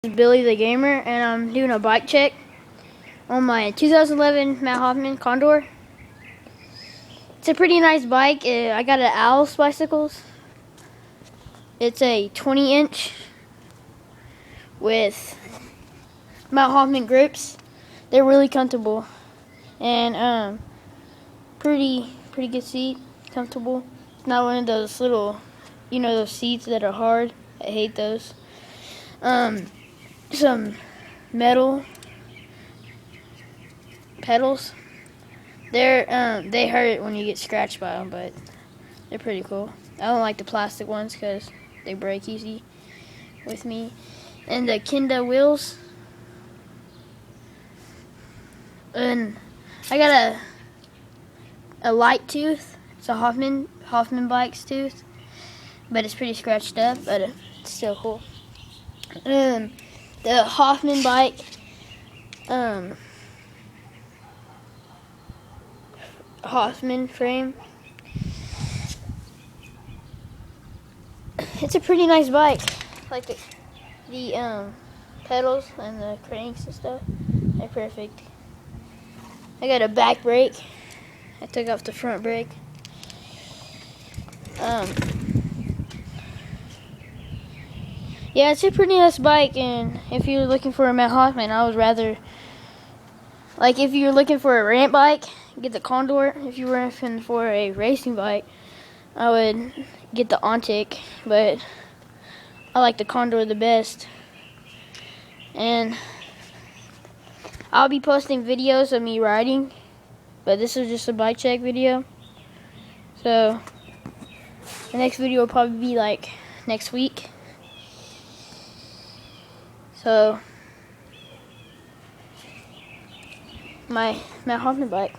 This is Billy the Gamer, and I'm doing a bike check on my 2011 Matt Hoffman Condor. It's a pretty nice bike. I got an Owls bicycles. It's a 20-inch with Matt Hoffman grips. They're really comfortable and pretty good seat, comfortable. It's not one of those little, those seats that are hard. I hate those. Some metal pedals. They hurt when you get scratched by them, but they're pretty cool. I don't like the plastic ones because they break easy with me. And the Kenda wheels. And I got a light tooth. It's a Hoffman bike's tooth, but it's pretty scratched up, but it's still cool. The Hoffman bike, Hoffman frame. It's a pretty nice bike. Like the pedals and the cranks and stuff, they're perfect. I got a back brake. I took off the front brake. Yeah, it's a pretty nice bike, and if you're looking for a Matt Hoffman, I would rather, if you're looking for a ramp bike, get the Condor. If you were looking for a racing bike, I would get the Ontic, but I like the Condor the best. And I'll be posting videos of me riding, but this is just a bike check video. So the next video will probably be next week. So my Matt Hoffman bike.